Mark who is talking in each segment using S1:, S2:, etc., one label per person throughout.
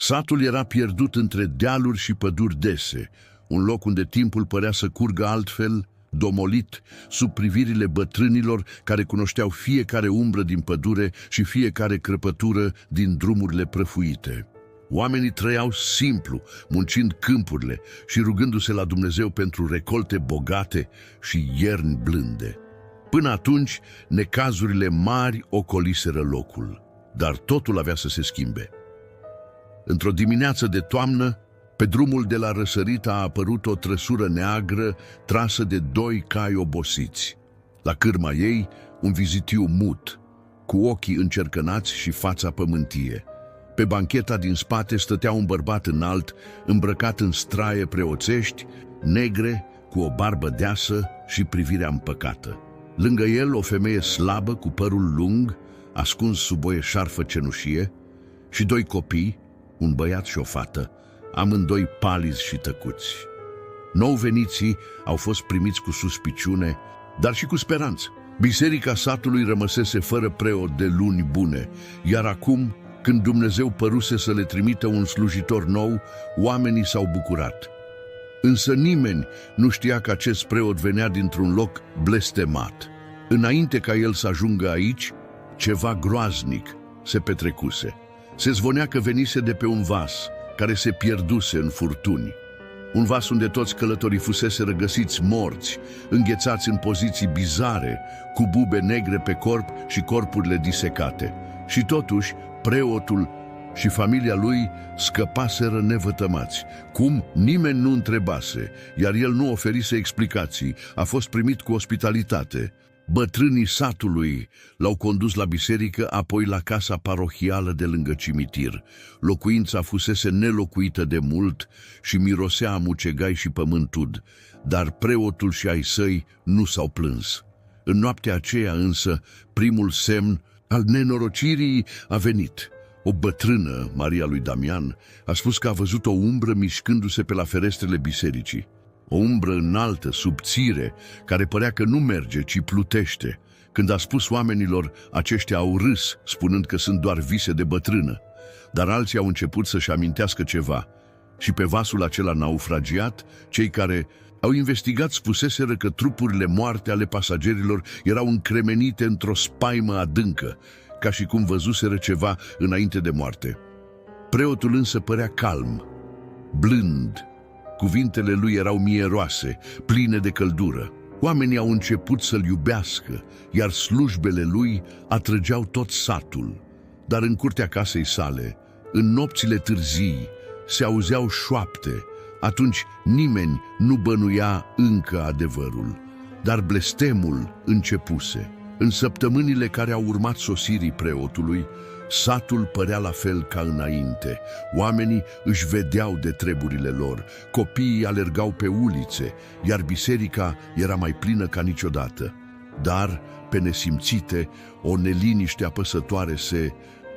S1: Satul era pierdut între dealuri și păduri dese, un loc unde timpul părea să curgă altfel, domolit, sub privirile bătrânilor care cunoșteau fiecare umbră din pădure și fiecare crăpătură din drumurile prăfuite. Oamenii trăiau simplu, muncind câmpurile și rugându-se la Dumnezeu pentru recolte bogate și ierni blânde. Până atunci, necazurile mari ocoliseră locul, dar totul avea să se schimbe. Într-o dimineață de toamnă, pe drumul de la răsărit a apărut o trăsură neagră trasă de doi cai obosiți. La cârma ei, un vizitiu mut, cu ochii încercănați și fața pământie. Pe bancheta din spate stătea un bărbat înalt, îmbrăcat în straie preoțești, negre, cu o barbă deasă și privirea împăcată. Lângă el, o femeie slabă, cu părul lung, ascuns sub o eșarfă cenușie, și doi copii, un băiat și o fată, amândoi palizi și tăcuți. Nou-veniții au fost primiți cu suspiciune, dar și cu speranță. Biserica satului rămăsese fără preot de luni bune, iar acum, când Dumnezeu păruse să le trimită un slujitor nou, oamenii s-au bucurat. Însă nimeni nu știa că acest preot venea dintr-un loc blestemat. Înainte ca el să ajungă aici, ceva groaznic se petrecuse. Se zvonea că venise de pe un vas care se pierduse în furtuni. Un vas unde toți călătorii fusese găsiți morți, înghețați în poziții bizare, cu bube negre pe corp și corpurile disecate. Și totuși, preotul și familia lui scăpaseră nevătămați. Cum? Nimeni nu întrebase, iar el nu oferise explicații. A fost primit cu ospitalitate. Bătrânii satului l-au condus la biserică, apoi la casa parohială de lângă cimitir. Locuința fusese nelocuită de mult și mirosea a mucegai și pământ ud, dar preotul și ai săi nu s-au plâns. În noaptea aceea însă, primul semn al nenorocirii a venit. O bătrână, Maria lui Damian, a spus că a văzut o umbră mișcându-se pe la ferestrele bisericii. O umbră înaltă, subțire, care părea că nu merge, ci plutește. Când a spus oamenilor, aceștia au râs, spunând că sunt doar vise de bătrână. Dar alții au început să-și amintească ceva. Și pe vasul acela naufragiat, cei care au investigat spuseseră că trupurile moarte ale pasagerilor erau încremenite într-o spaimă adâncă, ca și cum văzuseră ceva înainte de moarte. Preotul însă părea calm, blând. Cuvintele lui erau mieroase, pline de căldură. Oamenii au început să-l iubească, iar slujbele lui atrăgeau tot satul. Dar în curtea casei sale, în nopțile târzii, se auzeau șoapte. Atunci nimeni nu bănuia încă adevărul, dar blestemul începuse. În săptămânile care au urmat sosirii preotului, satul părea la fel ca înainte. Oamenii își vedeau de treburile lor, copiii alergau pe ulițe, iar biserica era mai plină ca niciodată. Dar, pe nesimțite, o neliniște apăsătoare se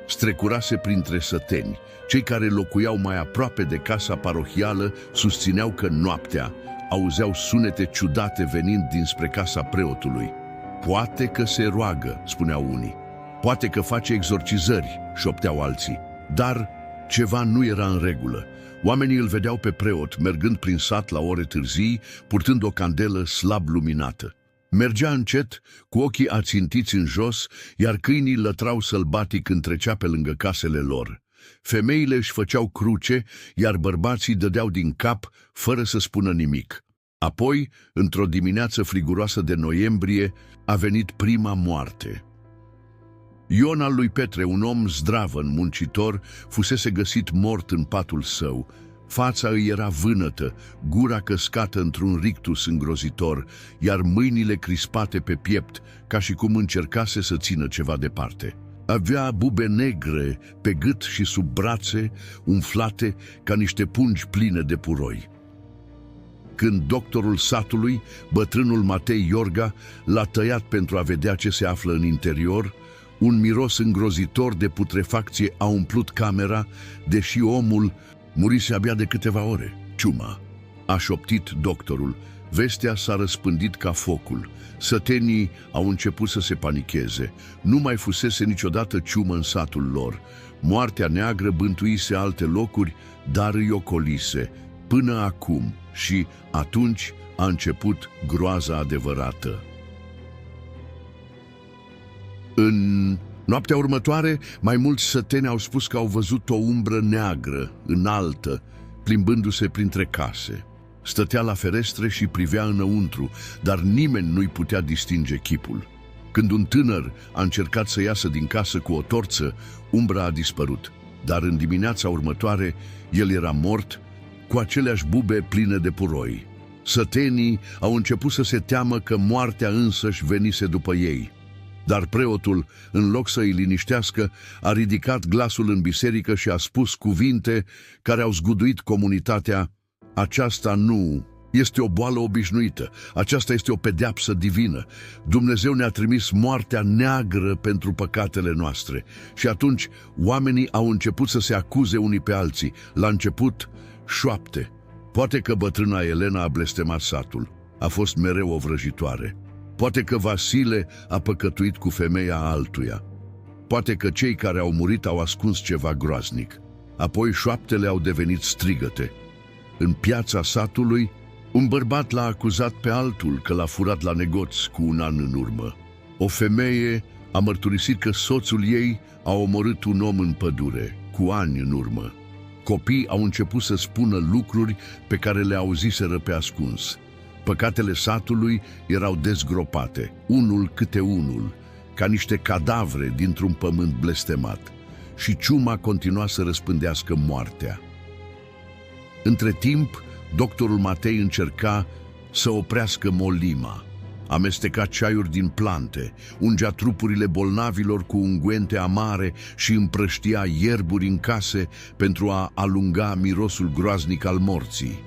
S1: strecurase printre săteni. Cei care locuiau mai aproape de casa parohială susțineau că noaptea auzeau sunete ciudate venind dinspre casa preotului. Poate că se roagă, spuneau unii. Poate că face exorcizări, șopteau alții. Dar ceva nu era în regulă. Oamenii îl vedeau pe preot mergând prin sat la ore târzii, purtând o candelă slab luminată. Mergea încet, cu ochii ațintiți în jos, iar câinii lătrau sălbatic când trecea pe lângă casele lor. Femeile își făceau cruce, iar bărbații dădeau din cap, fără să spună nimic. Apoi, într-o dimineață friguroasă de noiembrie, a venit prima moarte. Ion al lui Petre, un om zdravăn, muncitor, fusese găsit mort în patul său. Fața îi era vânătă, gura căscată într-un rictus îngrozitor, iar mâinile crispate pe piept, ca și cum încercase să țină ceva departe. Avea bube negre pe gât și sub brațe, umflate ca niște pungi pline de puroi. Când doctorul satului, bătrânul Matei Iorga, l-a tăiat pentru a vedea ce se află în interior, un miros îngrozitor de putrefacție a umplut camera, deși omul murise abia de câteva ore. Ciuma, a șoptit doctorul. Vestea s-a răspândit ca focul. Sătenii au început să se panicheze. Nu mai fusese niciodată ciumă în satul lor. Moartea neagră bântuise alte locuri, dar îi ocolise, până acum, și atunci a început groaza adevărată. În noaptea următoare, mai mulți săteni au spus că au văzut o umbră neagră, înaltă, plimbându-se printre case. Stătea la ferestre și privea înăuntru, dar nimeni nu-i putea distinge chipul. Când un tânăr a încercat să iasă din casă cu o torță, umbra a dispărut, dar în dimineața următoare el era mort, cu aceleași bube pline de puroi. Sătenii au început să se teamă că moartea însăși venise după ei. Dar preotul, în loc să îi liniștească, a ridicat glasul în biserică și a spus cuvinte care au zguduit comunitatea: aceasta nu este o boală obișnuită, aceasta este o pedeapsă divină. Dumnezeu ne-a trimis moartea neagră pentru păcatele noastre. Și atunci oamenii au început să se acuze unii pe alții. La început, șoapte. Poate că bătrâna Elena a blestemat satul. A fost mereu o vrăjitoare. Poate că Vasile a păcătuit cu femeia altuia. Poate că cei care au murit au ascuns ceva groaznic. Apoi șoaptele au devenit strigăte. În piața satului, un bărbat l-a acuzat pe altul că l-a furat la negoț cu un an în urmă. O femeie a mărturisit că soțul ei a omorât un om în pădure, cu ani în urmă. Copiii au început să spună lucruri pe care le auziseră pe ascuns. Păcatele satului erau dezgropate, unul câte unul, ca niște cadavre dintr-un pământ blestemat, și ciuma continua să răspândească moartea. Între timp, doctorul Matei încerca să oprească molima. Amesteca ceaiuri din plante, ungea trupurile bolnavilor cu ungüente amare și împrăștia ierburi în case pentru a alunga mirosul groaznic al morții.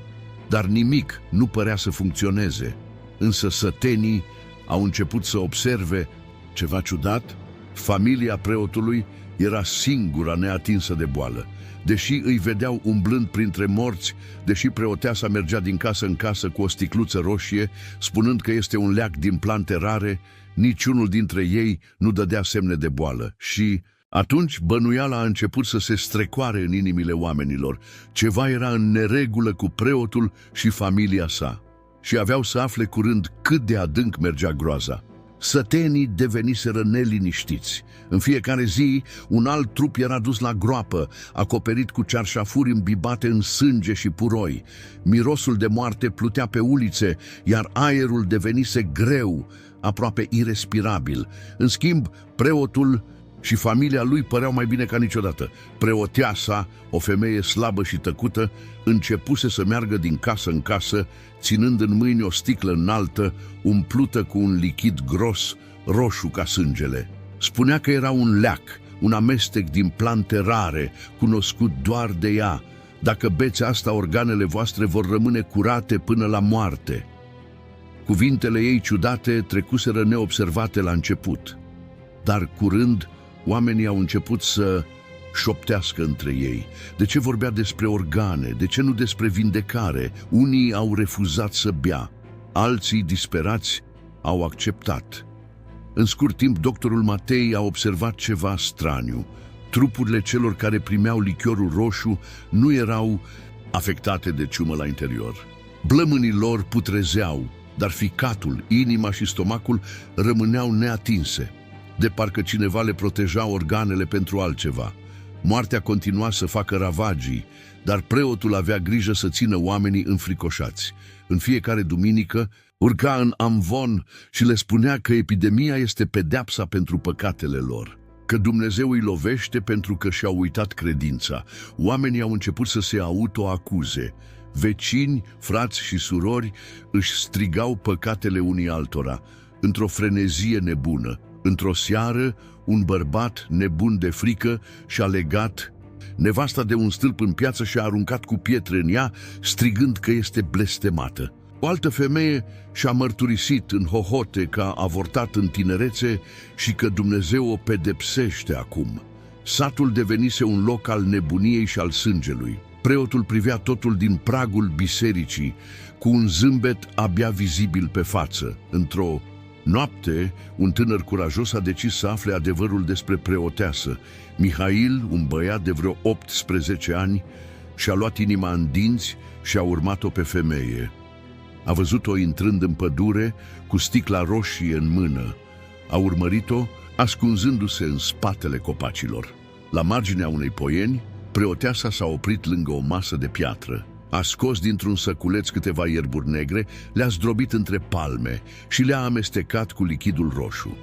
S1: Dar nimic nu părea să funcționeze, însă sătenii au început să observe ceva ciudat. Familia preotului era singura neatinsă de boală. Deși îi vedeau umblând printre morți, deși preoteasa mergea din casă în casă cu o sticluță roșie, spunând că este un leac din plante rare, niciunul dintre ei nu dădea semne de boală. Și atunci bănuiala a început să se strecoare în inimile oamenilor. Ceva era în neregulă cu preotul și familia sa. Și aveau să afle curând cât de adânc mergea groaza. Sătenii deveniseră neliniștiți. În fiecare zi, un alt trup era dus la groapă, acoperit cu cearșafuri îmbibate în sânge și puroi. Mirosul de moarte plutea pe ulițe, iar aerul devenise greu, aproape irespirabil. În schimb, preotul și familia lui păreau mai bine ca niciodată. Preoteasa, o femeie slabă și tăcută, începuse să meargă din casă în casă, ținând în mâini o sticlă înaltă, umplută cu un lichid gros, roșu ca sângele. Spunea că era un leac, un amestec din plante rare, cunoscut doar de ea. Dacă beți asta, organele voastre vor rămâne curate până la moarte. Cuvintele ei ciudate trecuseră neobservate la început, dar curând oamenii au început să șoptească între ei. De ce vorbea despre organe? De ce nu despre vindecare? Unii au refuzat să bea, alții, disperați, au acceptat. În scurt timp, doctorul Matei a observat ceva straniu. Trupurile celor care primeau lichiorul roșu nu erau afectate de ciumă la interior. Blămânii lor putrezeau, dar ficatul, inima și stomacul rămâneau neatinse, de parcă cineva le proteja organele pentru altceva. Moartea continua să facă ravagii, dar preotul avea grijă să țină oamenii înfricoșați. În fiecare duminică urca în amvon și le spunea că epidemia este pedeapsa pentru păcatele lor, că Dumnezeu îi lovește pentru că și-au uitat credința. Oamenii au început să se autoacuze. Vecini, frați și surori își strigau păcatele unii altora, într-o frenezie nebună. Într-o seară, un bărbat nebun de frică și-a legat nevasta de un stâlp în piață și a aruncat cu pietre în ea, strigând că este blestemată. O altă femeie și-a mărturisit în hohote că a avortat în tinerețe și că Dumnezeu o pedepsește acum. Satul devenise un loc al nebuniei și al sângelui. Preotul privea totul din pragul bisericii, cu un zâmbet abia vizibil pe față. Într-o Noapte, un tânăr curajos a decis să afle adevărul despre preoteasă. Mihail, un băiat de vreo 18 ani, și-a luat inima în dinți și a urmat-o pe femeie. A văzut-o intrând în pădure cu sticla roșie în mână. A urmărit-o ascunzându-se în spatele copacilor. La marginea unei poieni, preoteasa s-a oprit lângă o masă de piatră. A scos dintr-un săculeț câteva ierburi negre, le-a zdrobit între palme și le-a amestecat cu lichidul roșu.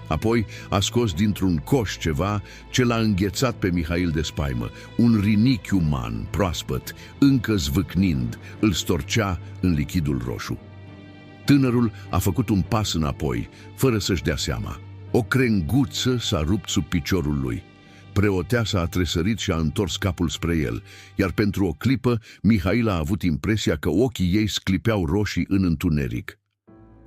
S1: Apoi a scos dintr-un coș ceva ce l-a înghețat pe Mihail de spaimă. Un rinichi uman, proaspăt, încă zvâcnind, îl storcea în lichidul roșu. Tânărul a făcut un pas înapoi, fără să-și dea seama. O crenguță s-a rupt sub piciorul lui. Preoteasa a tresărit și a întors capul spre el, iar pentru o clipă Mihail a avut impresia că ochii ei sclipeau roșii în întuneric.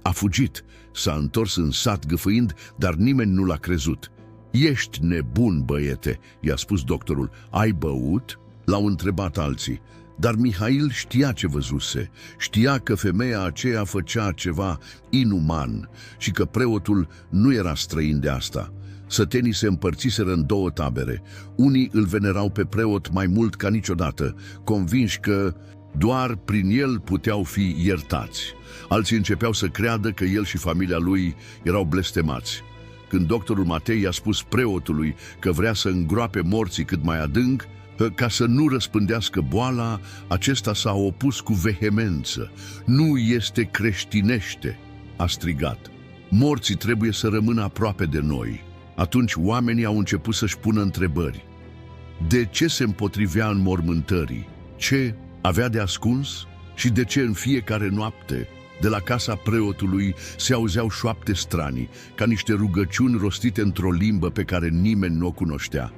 S1: A fugit, s-a întors în sat gâfâind, dar nimeni nu l-a crezut. "Ești nebun, băiete," i-a spus doctorul. "Ai băut?" L-au întrebat alții. Dar Mihail știa ce văzuse, știa că femeia aceea făcea ceva inuman și că preotul nu era străin de asta. Sătenii se împărțiseră în două tabere. Unii îl venerau pe preot mai mult ca niciodată, convinși că doar prin el puteau fi iertați. Alții începeau să creadă că el și familia lui erau blestemați. Când doctorul Matei i-a spus preotului că vrea să îngroape morții cât mai adânc, ca să nu răspândească boala, acesta s-a opus cu vehemență. "Nu este creștinește," a strigat. "Morții trebuie să rămână aproape de noi." Atunci oamenii au început să-și pună întrebări. De ce se împotrivea înmormântării? Ce avea de ascuns? Și de ce în fiecare noapte, de la casa preotului, se auzeau șoapte stranii, ca niște rugăciuni rostite într-o limbă pe care nimeni nu o cunoștea?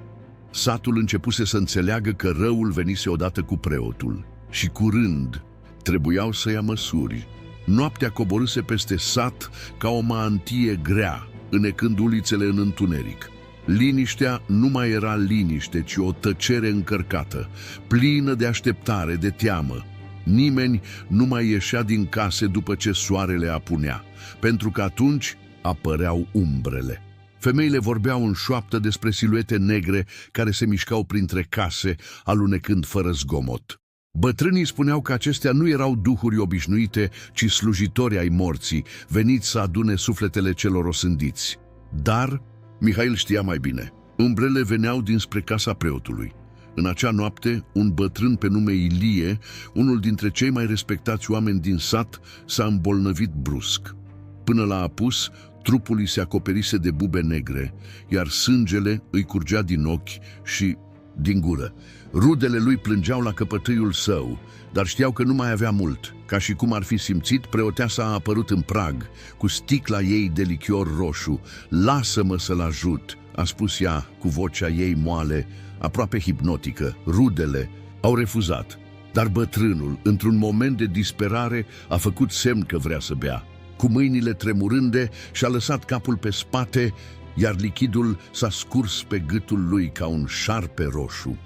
S1: Satul începuse să înțeleagă că răul venise odată cu preotul și curând trebuiau să ia măsuri. Noaptea coborâse peste sat ca o mantie grea, înecând ulițele în întuneric. Liniștea nu mai era liniște, ci o tăcere încărcată, plină de așteptare, de teamă. Nimeni nu mai ieșea din case după ce soarele apunea, pentru că atunci apăreau umbrele. Femeile vorbeau în șoaptă despre siluete negre care se mișcau printre case, alunecând fără zgomot. Bătrânii spuneau că acestea nu erau duhuri obișnuite, ci slujitori ai morții, veniți să adune sufletele celor osândiți. Dar Mihail știa mai bine. Umbrele veneau dinspre casa preotului. În acea noapte, un bătrân pe nume Ilie, unul dintre cei mai respectați oameni din sat, s-a îmbolnăvit brusc. Până la apus, trupul îi se acoperise de bube negre, iar sângele îi curgea din ochi și din gură. Rudele lui plângeau la căpătâiul său, dar știau că nu mai avea mult. Ca și cum ar fi simțit, preoteasa a apărut în prag, cu sticla ei de lichior roșu. "Lasă-mă să-l ajut," a spus ea cu vocea ei moale, aproape hipnotică. Rudele au refuzat, dar bătrânul, într-un moment de disperare, a făcut semn că vrea să bea. Cu mâinile tremurânde, și-a lăsat capul pe spate, iar lichidul s-a scurs pe gâtul lui ca un șarpe roșu.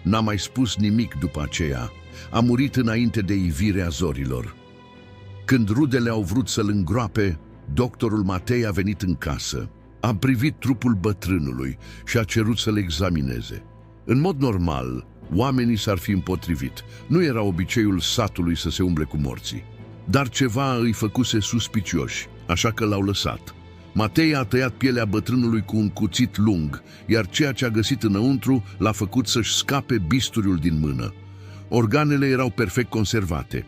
S1: N-a mai spus nimic după aceea. A murit înainte de ivirea zorilor. Când rudele au vrut să-l îngroape, doctorul Matei a venit în casă. A privit trupul bătrânului și a cerut să-l examineze. În mod normal, oamenii s-ar fi împotrivit. Nu era obiceiul satului să se umble cu morții. Dar ceva îi făcuse suspicioși, așa că l-au lăsat. Matei a tăiat pielea bătrânului cu un cuțit lung, iar ceea ce a găsit înăuntru l-a făcut să-și scape bisturiul din mână. Organele erau perfect conservate.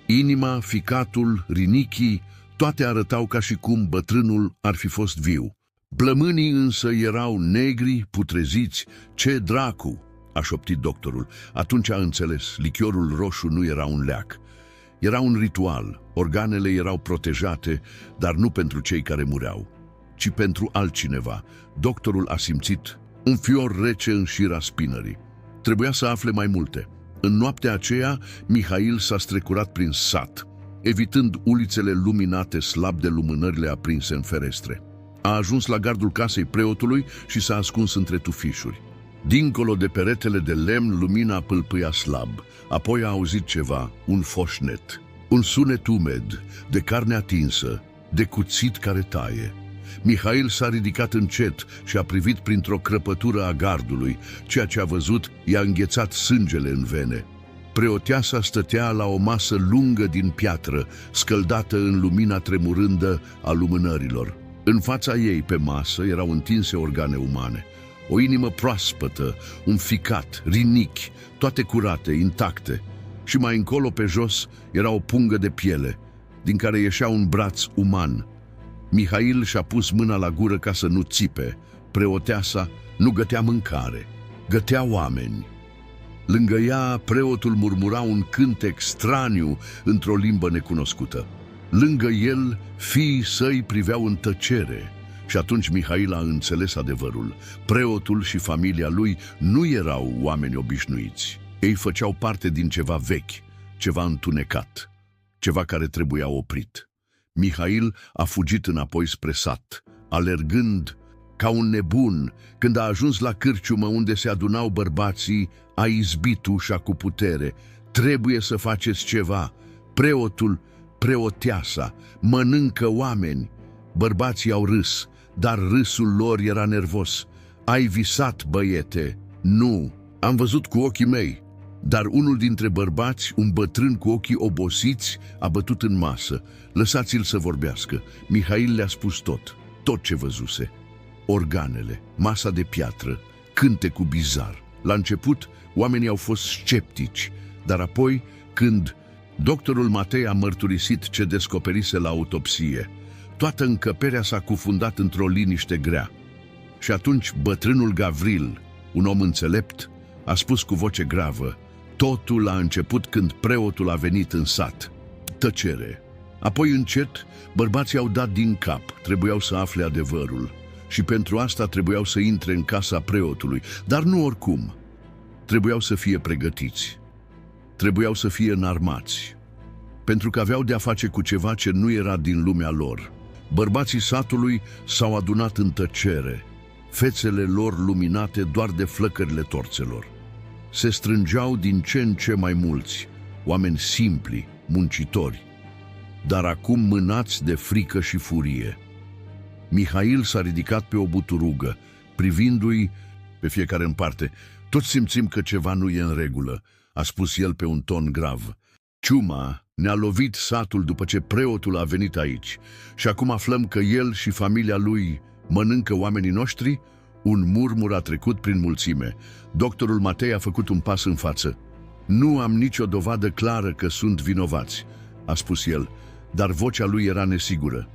S1: Inima, ficatul, rinichii, toate arătau ca și cum bătrânul ar fi fost viu. Plămânii însă erau negri, putreziți. "Ce dracu!" a șoptit doctorul. Atunci a înțeles, lichiorul roșu nu era un leac. Era un ritual, organele erau protejate, dar nu pentru cei care mureau, ci pentru altcineva. Doctorul a simțit un fior rece în șira spinării. Trebuia să afle mai multe. În noaptea aceea, Mihail s-a strecurat prin sat, evitând ulițele luminate slab de lumânările aprinse în ferestre. A ajuns la gardul casei preotului și s-a ascuns între tufișuri. Dincolo de peretele de lemn, lumina pâlpâia slab. Apoi a auzit ceva, un foșnet, un sunet umed, de carne atinsă, de cuțit care taie. Mihail s-a ridicat încet și a privit printr-o crăpătură a gardului. Ceea ce a văzut i-a înghețat sângele în vene. Preoteasa stătea la o masă lungă din piatră, scăldată în lumina tremurândă a lumânărilor. În fața ei, pe masă, erau întinse organe umane. O inimă proaspătă, un ficat, rinichi, toate curate, intacte. Și mai încolo, pe jos, era o pungă de piele, din care ieșea un braț uman. Mihail și-a pus mâna la gură ca să nu țipe. Preoteasa nu gătea mâncare, gătea oameni. Lângă ea, preotul murmura un cântec straniu într-o limbă necunoscută. Lângă el, fiii săi priveau în tăcere. Și atunci Mihail a înțeles adevărul. Preotul și familia lui nu erau oameni obișnuiți. Ei făceau parte din ceva vechi, ceva întunecat, ceva care trebuia oprit. Mihail a fugit înapoi spre sat, alergând ca un nebun. Când a ajuns la cârciumă unde se adunau bărbații, a izbit ușa cu putere. Trebuie să faceți ceva. Preotul, preoteasa, mănâncă oameni. Bărbații au râs, dar râsul lor era nervos. Ai visat, băiete? Nu, am văzut cu ochii mei. Dar unul dintre bărbați, un bătrân cu ochii obosiți, a bătut în masă. Lăsați-l să vorbească. Mihail le-a spus tot ce văzuse. Organele, masa de piatră, cântecul bizar. La început, oamenii au fost sceptici, dar apoi, când doctorul Matei a mărturisit ce descoperise la autopsie, toată încăperea s-a cufundat într-o liniște grea. Și atunci bătrânul Gavril, un om înțelept, a spus cu voce gravă: totul a început când preotul a venit în sat. Tăcere. Apoi încet, bărbații au dat din cap, trebuiau să afle adevărul. Și pentru asta trebuiau să intre în casa preotului, dar nu oricum. Trebuiau să fie pregătiți. Trebuiau să fie înarmați. Pentru că aveau de-a face cu ceva ce nu era din lumea lor. Bărbații satului s-au adunat în tăcere, fețele lor luminate doar de flăcările torțelor. Se strângeau din ce în ce mai mulți, oameni simpli, muncitori, dar acum mânați de frică și furie. Mihail s-a ridicat pe o buturugă, privindu-i pe fiecare în parte. Toți simțim că ceva nu e în regulă, a spus el pe un ton grav. Ciuma ne-a lovit satul după ce preotul a venit aici și acum aflăm că el și familia lui mănâncă oamenii noștri? Un murmur a trecut prin mulțime. Doctorul Matei a făcut un pas în față. Nu am nicio dovadă clară că sunt vinovați, a spus el, dar vocea lui era nesigură.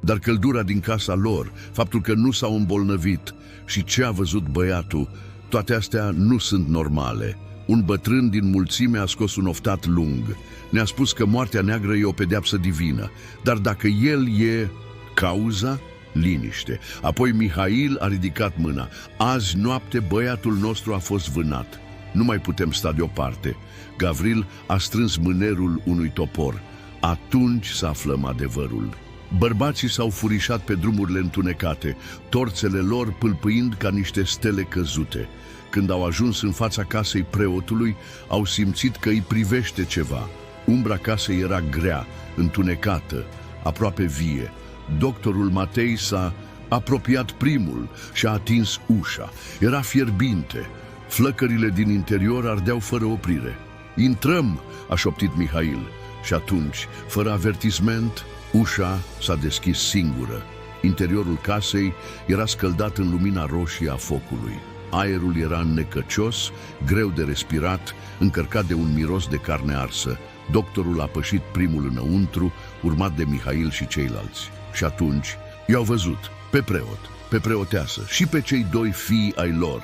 S1: Dar căldura din casa lor, faptul că nu s-au îmbolnăvit și ce a văzut băiatul, toate astea nu sunt normale. Un bătrân din mulțime a scos un oftat lung. Ne-a spus că moartea neagră e o pedeapsă divină, dar dacă el e cauza, liniște. Apoi Mihail a ridicat mâna. Azi noapte băiatul nostru a fost vânat. Nu mai putem sta deoparte. Gavril a strâns mânerul unui topor. Atunci să aflăm adevărul. Bărbații s-au furișat pe drumurile întunecate, torțele lor pâlpâind ca niște stele căzute. Când au ajuns în fața casei preotului, au simțit că îi privește ceva. Umbra casei era grea, întunecată, aproape vie. Doctorul Matei s-a apropiat primul și a atins ușa. Era fierbinte. Flăcările din interior ardeau fără oprire. Intrăm, a șoptit Mihail. Și atunci, fără avertisment, ușa s-a deschis singură. Interiorul casei era scăldat în lumina roșie a focului. Aerul era înnecăcios, greu de respirat, încărcat de un miros de carne arsă. Doctorul a pășit primul înăuntru, urmat de Mihail și ceilalți. Și atunci i-au văzut pe preot, pe preoteasă și pe cei doi fii ai lor.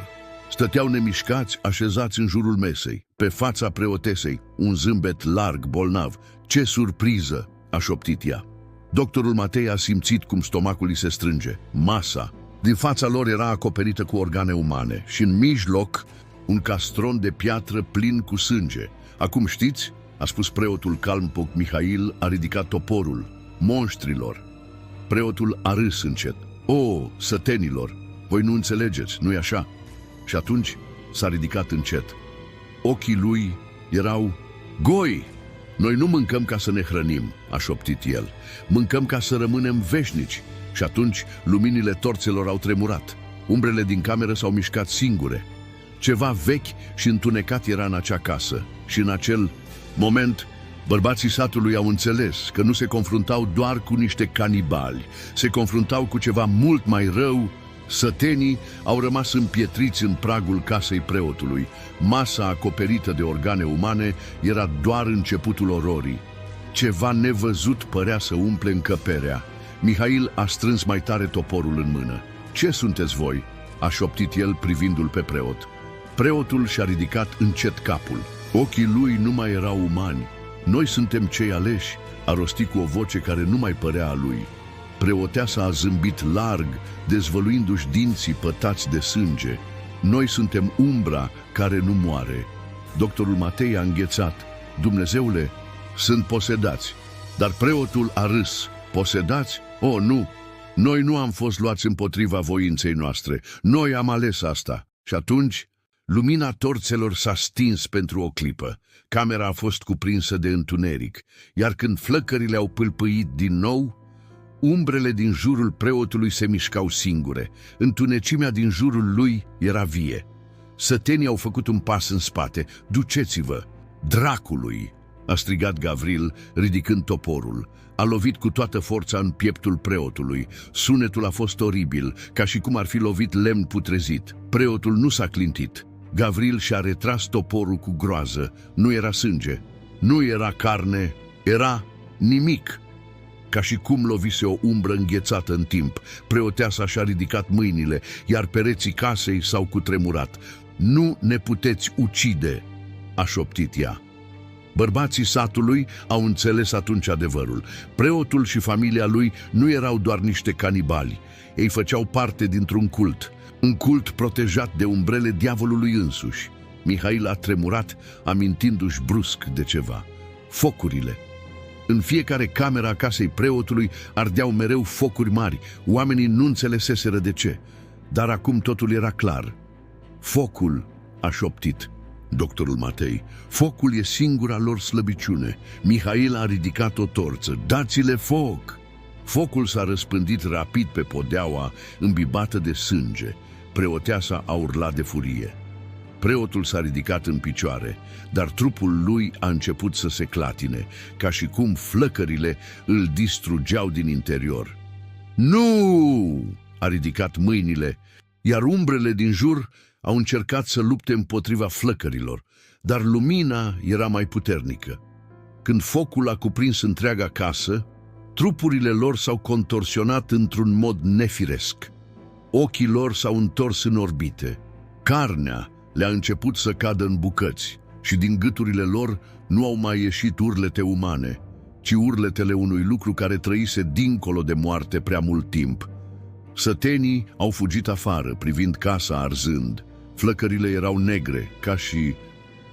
S1: Stăteau nemișcați, așezați în jurul mesei. Pe fața preotesei, un zâmbet larg, bolnav. Ce surpriză, a șoptit ea. Doctorul Matei a simțit cum stomacul îi se strânge. Masa din fața lor era acoperită cu organe umane și în mijloc un castron de piatră plin cu sânge. Acum știți, a spus preotul calm. Mihail a ridicat toporul. Monștrilor. Preotul a râs încet. O, sătenilor, voi nu înțelegeți, nu-i așa? Și atunci s-a ridicat încet. Ochii lui erau goi. Noi nu mâncăm ca să ne hrănim, a șoptit el. Mâncăm ca să rămânem veșnici. Și atunci luminile torțelor au tremurat. Umbrele din cameră s-au mișcat singure. Ceva vechi și întunecat era în acea casă. Și în acel moment, bărbații satului au înțeles că nu se confruntau doar cu niște canibali. Se confruntau cu ceva mult mai rău. Sătenii au rămas împietriți în pragul casei preotului. Masa acoperită de organe umane era doar începutul ororii. Ceva nevăzut părea să umple încăperea. Mihail a strâns mai tare toporul în mână. "Ce sunteți voi?" a șoptit el privindu-l pe preot. Preotul și-a ridicat încet capul. Ochii lui nu mai erau umani. "Noi suntem cei aleși," a rostit cu o voce care nu mai părea a lui. Preoteasa a zâmbit larg, dezvăluindu-și dinții pătați de sânge. "Noi suntem umbra care nu moare." Doctorul Matei a înghețat. "Dumnezeule, sunt posedați." Dar preotul a râs. "Posedați? Oh, nu! Noi nu am fost luați împotriva voinței noastre. Noi am ales asta." Și atunci, lumina torțelor s-a stins pentru o clipă. Camera a fost cuprinsă de întuneric, iar când flăcările au pâlpâit din nou, umbrele din jurul preotului se mișcau singure. Întunecimea din jurul lui era vie. Sătenii au făcut un pas în spate. "Duceți-vă! Dracului!" a strigat Gavril, ridicând toporul. A lovit cu toată forța în pieptul preotului. Sunetul a fost oribil, ca și cum ar fi lovit lemn putrezit. Preotul nu s-a clintit. Gavril și-a retras toporul cu groază. Nu era sânge, nu era carne, era nimic. Ca și cum lovise o umbră înghețată în timp. Preoteasa și-a ridicat mâinile, iar pereții casei s-au cutremurat. "Nu ne puteți ucide," a șoptit ea. Bărbații satului au înțeles atunci adevărul. Preotul și familia lui nu erau doar niște canibali. Ei făceau parte dintr-un cult. Un cult protejat de umbrele diavolului însuși. Mihail a tremurat, amintindu-și brusc de ceva. Focurile. În fiecare cameră a casei preotului ardeau mereu focuri mari. Oamenii nu înțeleseseră de ce. Dar acum totul era clar. "Focul," a șoptit doctorul Matei. "Focul e singura lor slăbiciune." Mihail a ridicat o torță. "Dați-le foc!" Focul s-a răspândit rapid pe podeaua îmbibată de sânge. Preoteasa a urlat de furie. Preotul s-a ridicat în picioare, dar trupul lui a început să se clatine, ca și cum flăcările îl distrugeau din interior. "Nu!" a ridicat mâinile, iar umbrele din jur au încercat să lupte împotriva flăcărilor, dar lumina era mai puternică. Când focul a cuprins întreaga casă, trupurile lor s-au contorsionat într-un mod nefiresc. Ochii lor s-au întors în orbite. Carnea le-a început să cadă în bucăți și din gâturile lor nu au mai ieșit urlete umane, ci urletele unui lucru care trăise dincolo de moarte prea mult timp. Sătenii au fugit afară, privind casa arzând. Flăcările erau negre, ca și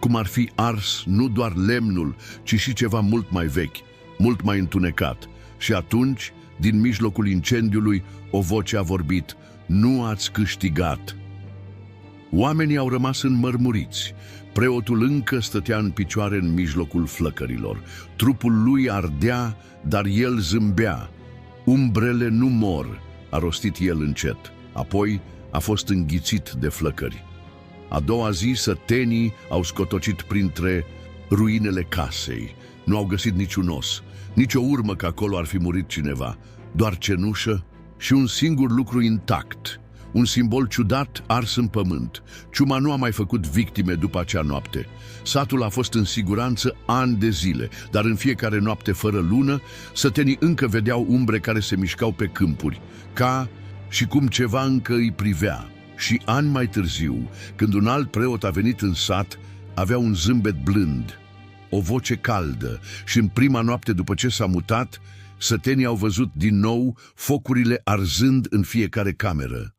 S1: cum ar fi ars nu doar lemnul, ci și ceva mult mai vechi, mult mai întunecat. Și atunci, din mijlocul incendiului, o voce a vorbit: "Nu ați câștigat." Oamenii au rămas înmărmuriți. Preotul încă stătea în picioare în mijlocul flăcărilor. Trupul lui ardea, dar el zâmbea. "Umbrele nu mor," a rostit el încet. Apoi a fost înghițit de flăcări. A doua zi, sătenii au scotocit printre ruinele casei. Nu au găsit niciun os, nici o urmă că acolo ar fi murit cineva, doar cenușă și un singur lucru intact, un simbol ciudat ars în pământ. Ciuma nu a mai făcut victime după acea noapte. Satul a fost în siguranță ani de zile, dar în fiecare noapte fără lună, sătenii încă vedeau umbre care se mișcau pe câmpuri, ca și cum ceva încă îi privea. Și ani mai târziu, când un alt preot a venit în sat, avea un zâmbet blând, o voce caldă și în prima noapte după ce s-a mutat, sătenii au văzut din nou focurile arzând în fiecare cameră.